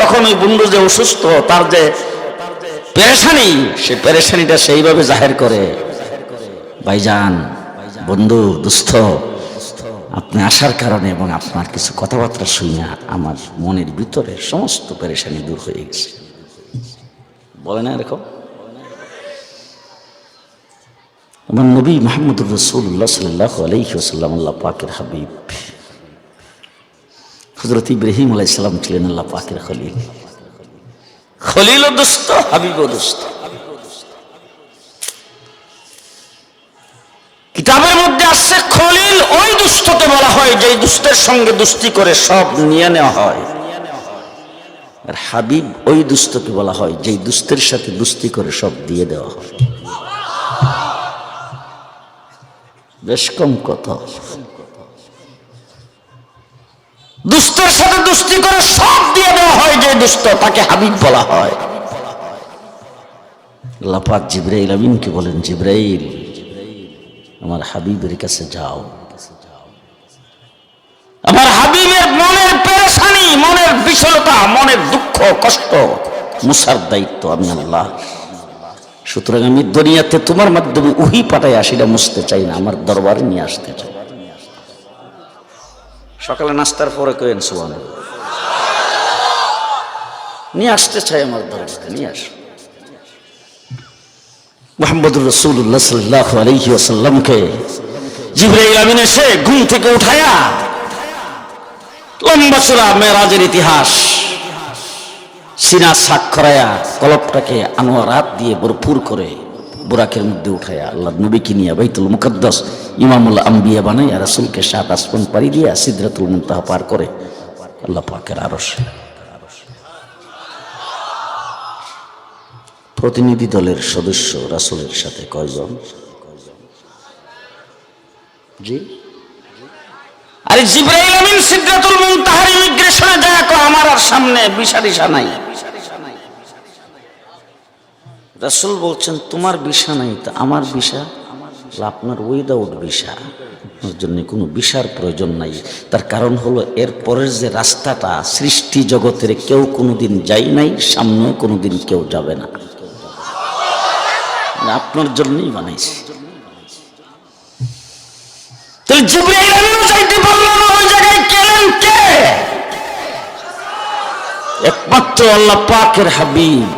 তখন ওই বন্ধু যে অসুস্থ, তার যে পেরেশানি, সে পেরেশানিটা সেইভাবে জাহের করে। ভাইজান, বন্ধু, দুস্থ, আপনি আসার কারণে এবং আপনার কিছু কথাবার্তা শুনিয়া আমার মনের ভিতরে সমস্ত পেরেশানি দূর হয়ে গেছে। বলে না এরকম? আমার নবী মুহাম্মদুর রাসূলুল্লাহ সাল্লাল্লাহু আলাইহি ওয়াসাল্লাম, আল্লাহ পাকের হাবিব হযরত ইব্রাহিম আলাইহিস সালাম ছিলেন আল্লাহ পাকের খলিল। খলিল ও দোস্ত, হাবিব ও দোস্ত। কিতাবের মধ্যে আসছে খলিল ওই দুষ্টকে বলা হয় যে দুষ্টের সঙ্গে দুস্তি করে সব নিয়ে নেওয়া হয়, আর হাবিব ওই দুষ্টকে বলা হয় যে দুষ্টের সাথে দুস্তি করে সব দিয়ে দেওয়া হয়। বেশ কম কথা। দুষ্টের সাথে দুস্তি করে সব দিয়ে দেওয়া হয় যে দুষ্ট, তাকে হাবিব বলা হয়। আল্লাহ পাক জিবরাইল আমিনকে বলেন, জিবরাইল আমার হাবিবের কাছে যাও, আমার হাবিবের মনের পেরেশানি, মনের বিশালতা, মনের দুঃখ কষ্ট মুসার দায়িত্ব আমি আল্লাহ। সুতরাং আমি দুনিয়াতে তোমার মাধ্যমে উহি পাঠাই আসিটা মুছতে চাই না, আমার দরবারে নিয়ে আসতে চাই। সকালে নাস্তার পরে কইেন সুবহানাল্লাহ, নিয়ে আসতে চাই আমার দরবারে, নিয়ে আস। মুহাম্মদুর রাসূলুল্লাহ সাল্লাল্লাহু আলাইহি ওয়াসাল্লামকে জিবরাইল আমিন এসে ঘুম থেকে উঠায়া লম্বা চূড়া মেরাজের ইতিহাস সিনা সাক্ষরায়া কলবটাকে আনোয়ারাত দিয়ে ভরপুর করে বুরাকের মধ্যে উঠায়া আল্লাহ নবীকে নিয়ে বাইতুল মুকদ্দাস ইমামুল আম্বিয়া বানাইয়া রাসূলকে 7 আসমান পাড়ি দিয়া সিদরাতুল মুনতাহা পার করে আল্লাহ পাকের আরশে। প্রতিনিধি দলের সদস্য রাসূলের সাথে কয়জন? জি, আরে জিবরাইল আমিন সিদরাতুল মুনতাহার ইমিগ্রেশনে যায় কো আমার আর সামনে ভিসা টিসা নাই। রাসূল বলছেন তোমার ভিসা নাই, তা আমার ভিসা? আপনার উইদাউট ভিসা, আপনার জন্য কোনো ভিসার প্রয়োজন নাই। তার কারণ হলো এর পরের যে রাস্তাটা সৃষ্টি জগতের কেউ কোনোদিন যাই নাই, সামনেও কোনোদিন কেউ যাবে না, আপনার জন্যই বানাইছে। তাহলে জিবরাইল আমিন যাইতে পারল না, ওই জায়গায় গেলেন কে? একমাত্র আল্লাহ পাকের হাবিব,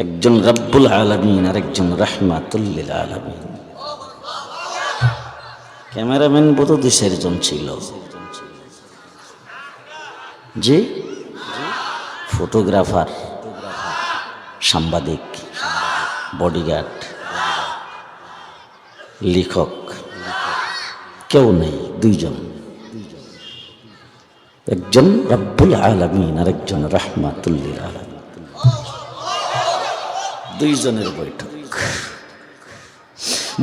একজন রব্বুল আলামিন আর একজন রাহমাতুল লিল আলামিন। ক্যামেরাম্যান বোধ 2 জন ছিল, জি, ফটোগ্রাফার, সাংবাদিক, বডিগার্ড, লেখক কেউ নেই, 2 জন। একজন রব্বুল আলামিন আর একজন রাহমাতুল লিল আলামিন, 2 জনের বৈঠক।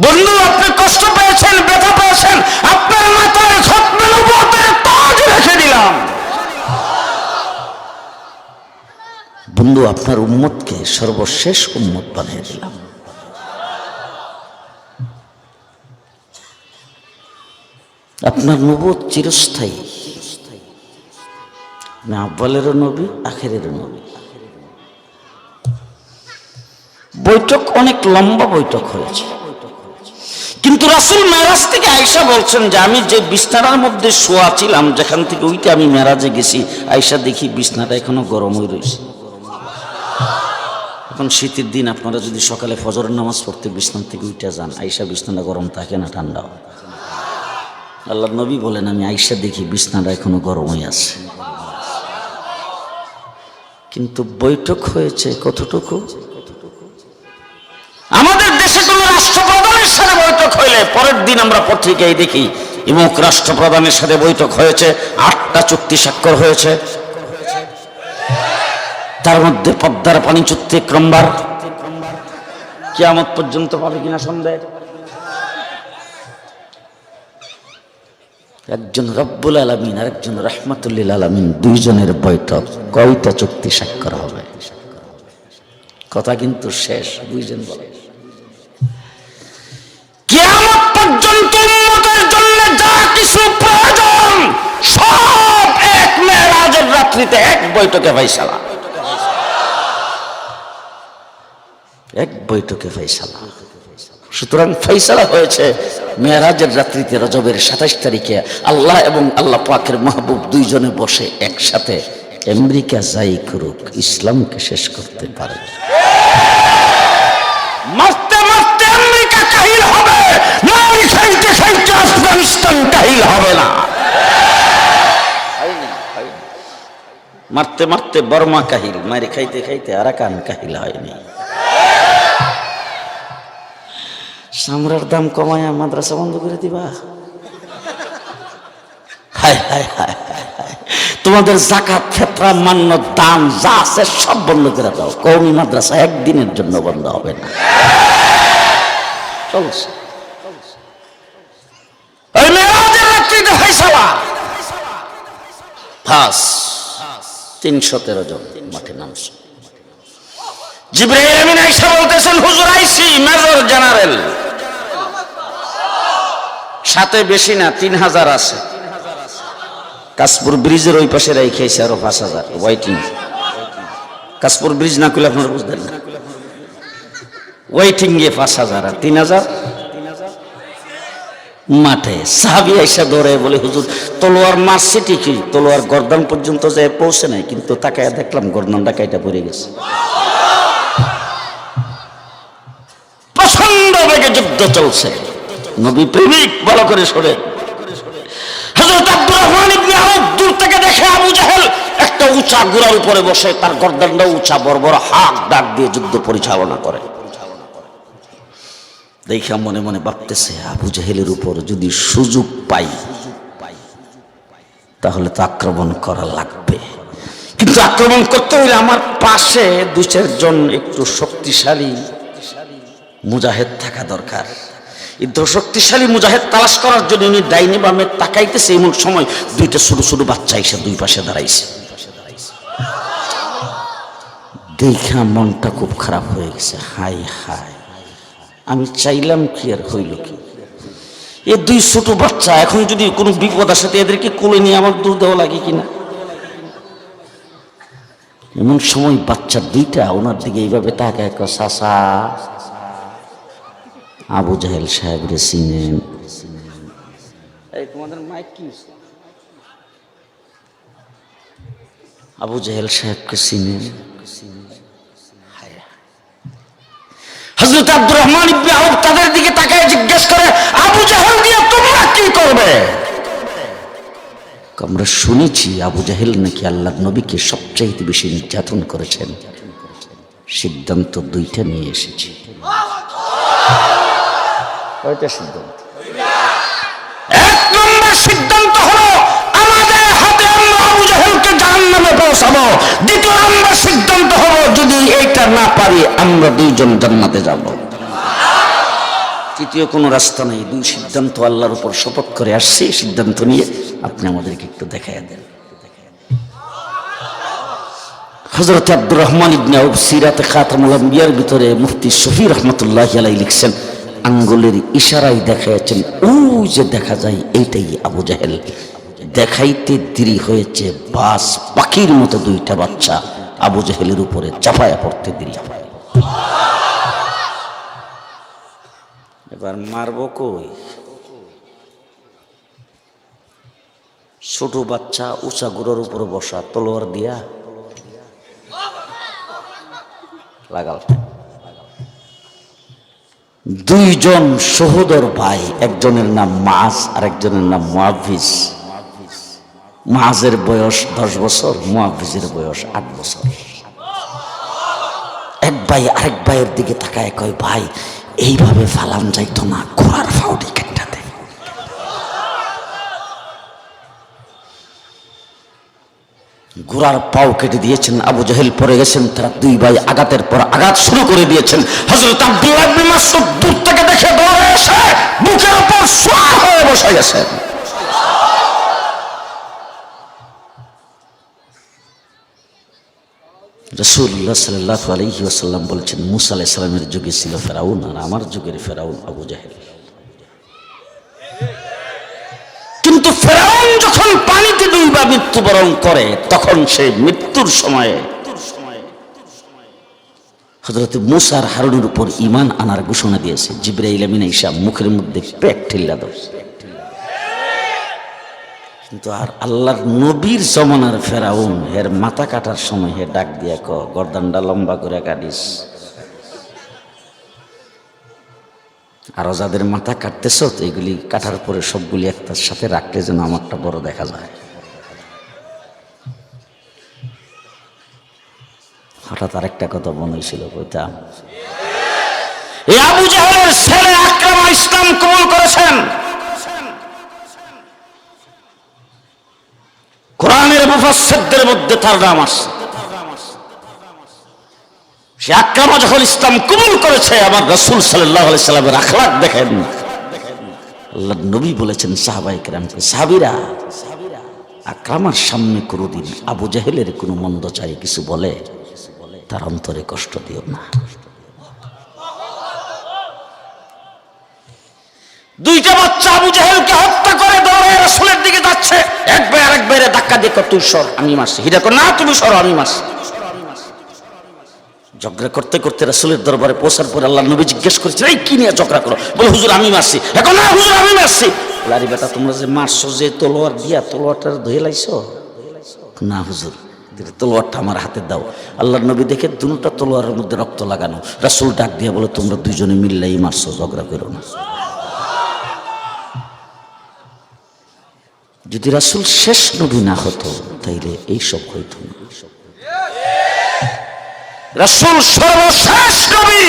বন্ধু, আপনি কষ্ট পেয়েছেন, ব্যথা পেয়েছেন, আপনার মাথায় খতমে নবুয়তের তাজ রেখে দিলাম। বন্ধু, আপনার উম্মতকে সর্বশেষ উম্মত বানিয়ে দিলাম। আপনার নবুয়ত চিরস্থায়ী, না আব্বালেরও নবী, আখেরেরও নবী। বৈঠক অনেক লম্বা বৈঠক হয়েছে, কিন্তু রাসূল মেরাজ থেকে আয়েশা বলছেন যে আমি যে বিছানার মধ্যে শোয়া ছিলাম, যেখান থেকে উইটা আমি মেরাজে গেছি, আয়েশা দেখি বিছানাটা এখনো গরমই রয়েছে। এখন শীতের দিন আপনারা যদি সকালে ফজরের নামাজ পড়তে বিছানা থেকে উইটা যান, আয়েশা বিছানাটা গরম থাকে না ঠান্ডা? আল্লাহর নবী বলেন আমি আয়েশা দেখি বিছানাটা এখনো গরমই আছে। কিন্তু বৈঠক হয়েছে কতটুকু? আমাদের দেশে কোন রাষ্ট্রপ্রধানের সাথে বৈঠক হইলে পরের দিন আমরা পত্রিকায় দেখি ইমুক রাষ্ট্রপ্রধানের সাথে বৈঠক হয়েছে, 8টা চুক্তি স্বাক্ষর হয়েছে, তার মধ্যে পদ্মার পানি চুক্তি 1 নম্বর, কিয়ামত পর্যন্ত পাবে কিনা সন্দেহ। একজন রব্বুল আলামিন আর একজন রাহমাতুল লিল আলামিন, 2 জনের বৈঠক, কয়টা চুক্তি স্বাক্ষর হবে? কথা কিন্তু শেষ, 2 জন বলে। কিয়ামত পর্যন্ত উম্মতের জন্য যা কিছু প্রয়োজন সব এক মেরাজের রাত্রিতে বৈঠকে ফাইসালা, এক বৈঠকে ফাইসালা। সুতরাং ফাইসালা হয়েছে মেরাজের রাত্রিতে রজবের 27 তারিখে আল্লাহ এবং আল্লাহ পাকের মাহবুব দুইজনে বসে একসাথে আমেরিকা যাই করুক ইসলামকে শেষ করতে পারে। মারতে মারতে আমেরিকা কাহিল হবে, মার খাইতে খাইতে আফগানিস্তান কাহিল হবে না। মারতে মারতে বর্মা কাহিল, মারি খাইতে খাইতে আরাকান কাহিল হয়নি। চামড়ার দাম কমায়া মাদ্রাসা বন্ধ করে দিবা? হায় হায় হায় হায়, তোমাদের যাকাত ফিতরা মান্য দান যা আছে সব বন্ধ করে দাও। কওমি মাদ্রাসা একদিনের জন্য বন্ধ হবে না। চলছে ওই মেরাজের রাত্রিতে ফাইসালা। ফাঁস 313 জন মাঠে নামছে। জিবরাইল আমিন আয়েশা বলতেছেন, হুজুর আইছি মেজর জেনারেল, সাথে বেশি না 3000 আছে। কাশপুর ব্রিজের ওই পাশে রাইখাইছে আরো 5000 ওয়েটিং। কাশপুর ব্রিজ না করলে আপনারা বুঝতেন না, ওয়েটিং এ 5000 আর 3000 মাঠে। সাহাবী আয়েশা দৌড়ে বলে, হুজুর তলোয়ার মারছে ঠিকই, তলোয়ার গর্দান পর্যন্ত যায় পৌঁছে নাই, কিন্তু তাকায় দেখলাম গর্দানটা কাইটা পড়ে গেছে। প্রচন্ড বেগে যুদ্ধ চলছে। নবী প্রেমিক ভালো করে শোনে। হযরত আব্দুর রহমান ইবনে আউফ দূর থেকে দেখে আবু জাহেল একটা উঁচা ঘোড়ার উপরে বসে, তার গর্দানটা উঁচা, বড় বড় হাত ডাক দিয়ে যুদ্ধ পরিচালনা করে। দেখা মনে মনে ভাবতেছে, আবু জাহেলের উপর যদি সুযোগ পাই তাহলে তো আক্রমণ করা লাগবে, কিন্তু আক্রমণ করতে হলে আমার পাশে 2-4 জন একটু শক্তিশালী মুজাহিদ থাকা দরকার। এই শক্তিশালী মুজাহিদ তালাশ করার জন্য উনি ডাইনে বামে তাকাইতেছে, এমন সময় 2টা ছোট ছোট বাচ্চা এসে 2 পাশে দাঁড়াইছে। দেখা মনটা খুব খারাপ হয়ে গেছে। হাই হাই, আমি চাইলাম কি আর হইল কি? এই 2 ছোট বাচ্চা এখন যদি কোনো বিপদ আসে এদেরকে কোলে নিয়ে আমার দূর দেওয়া লাগে কিনা। এমন সময় বাচ্চা 2টা ওনার দিকে এইভাবে তাকায়, চাচা আবু জাহেল সাহেব রে চিনেন? এই তোমাদের মাইক কি? আবু জাহেল সাহেবকে চিনেন? হযরত আব্দুর রহমান ইবনে আউফ তাদের দিকে তাকায় জিজ্ঞেস করে, আবু জাহেল দিয়ে তোমরা কি করবে? আমরা শুনেছি আবু জাহেল নাকি আল্লাহর নবীকে সবচাইতে বেশি নির্যাতন করেছেন। সিদ্ধান্ত 2টা নিয়ে এসেছি। কয়টা সিদ্ধান্ত? 1 নম্বর সিদ্ধান্ত হলো আমাদের হাতে আমরা আবু জাহেলকে জাহান্নামে পৌঁছাবো। 2 নম্বর সিদ্ধান্ত হলো যদি এইটা না পারি আমরা 2 জন জান্নাতে যাব। তৃতীয় কোনো রাস্তা নেই। 2 সিদ্ধান্ত আল্লাহর উপর শপথ করে আসছি। সিদ্ধান্ত নিয়ে আপনি আমাদেরকে একটু দেখাইয়া দেন। হযরত আব্দুর রহমান ইবনে আউফ সিরাতে খাতামুল আম্বিয়ার ভিতরে মুফতি শফি রহমাতুল্লাহি আলাইহি লিখছেন, আঙ্গুলের ইশারায় দেখাইছেন ওই যে দেখা যায় এইটাই আবু জাহেল। দেখাইতে দেরি হয়েছে, বাস পাখির মতো 2টা বাচ্চা আবু জাহেলের উপরে চাপায়া পড়তে দেরি হয়। এবার মারবো কই? ছোট বাচ্চা উঁচা গুড়ার উপরে বসা, তলোয়ার দিয়া লাগাল। 2 জন সহোদর ভাই, একজনের নাম মাজ আর একজনের নাম মুআফিজ। মাজের বয়স 10 বছর, মুআফিজের বয়স 8 বছর। এক ভাই আরেক ভাইয়ের দিকে তাকায় কয়, ভাই এইভাবে ফালান যাইতো না, ঘোড়ার ফাউডি কেটে দেয়। ঘোড়ার পাও কেটে দিয়েছেন, আবু জাহেল পড়ে গেছেন। তারা 2 ভাই আঘাতের পর আঘাত শুরু করে দিয়েছেন। হযরত আব্দুল্লাহ ইবনে মাসউদ দূর থেকে দেখে দৌড়ে এসে বুকের উপর সোয়া হয়ে বসে গেছেন। রাসূলুল্লাহ সাল্লাল্লাহু আলাইহি ওয়াসাল্লাম বলেছেন, মুসা আলাইহিস সালামের যুগে ছিল ফেরাউন, আর আমার যুগের ফেরাউন আবু জাহেল। কিন্তু ফেরাউন যখন পানিতে ডুবা মৃত্যুবরণ করে তখন সেই মৃত্যুর সময়ে হযরত মুসা আর হারুনের উপর ঈমান আনার ঘোষণা দিয়েছে। জিবরাইল আমিন আইসা মুখের মধ্যে পেট ঠেল্লা ধরছে। কিন্তু আর আল্লাহর নবীর জমানার ফেরাউন এর মাথা কাটার সময় হে ডাক দিয়া গর্দানটা লম্বা করে কাটিস, আরো যাদের মাথা কাটতেছ তো এগুলি কাটার পরে সবগুলি একটার সাথে রাখলে যেন আমারটা বড় দেখা যায়। হঠাৎ আরেকটা কথা মনে হয়েছিল, কইতাম এই আবু জাহেলের ছেলে আকরামা ইসলাম কবুল করেছেন। কোরআনের মুফাসসিরদের মধ্যে তার নাম আছে। সে আকরামা যখন ইসলাম কবুল করেছে, আমার রাসূল সাল্লাল্লাহু আলাইহি সাল্লামের আখলাক দেখেন। আল্লাহর নবী বলেছেন সাহাবায়ে কেরামকে, সাহাবীরা আকরামার সামনে কোনোদিন আবু জাহেলের কোনো মন্দচারী কিছু বলে তার অন্তরে কষ্ট দিও না। দুইটা বাচ্চা আবু জাহেলকে হত্যা করে দৌড়ে রাসূলের দিকে যাচ্ছে, এক ভাই আরেক ভাইরে ধাক্কা দিয়ে তুই সর, আমি মারছি। হিরা কর, না তুমি সরো, আমি মারছি। ঝগড়া করতে করতে রাসূলের দরবারে পৌঁছার পর আল্লাহর নবী জিজ্ঞেস করেছেন, এই কি নিয়ে ঝগড়া করো? বলে হুজুর আমি মারছি। এখন না হুজুর আমি মারছি। লারি বেটা তোমরা যে মারছো যে তলোয়ার দিয়া, তলোয়ারটা ধুয়ে লাইছো? না হুজুর, তলোয়ারটা আমার হাতে দাও। আল্লাহর নবী দেখে দুটা তলোয়ারের মধ্যে রক্ত লাগানো। রাসূল ডাক দিয়া বলে, তোমরা দুইজনে মিললেই মারছো, ঝগড়া করো না। যদি রাসূল শেষ নবী না হতো তাইলে এইসব হইতো না। রাসূল সর্বশেষ নবী।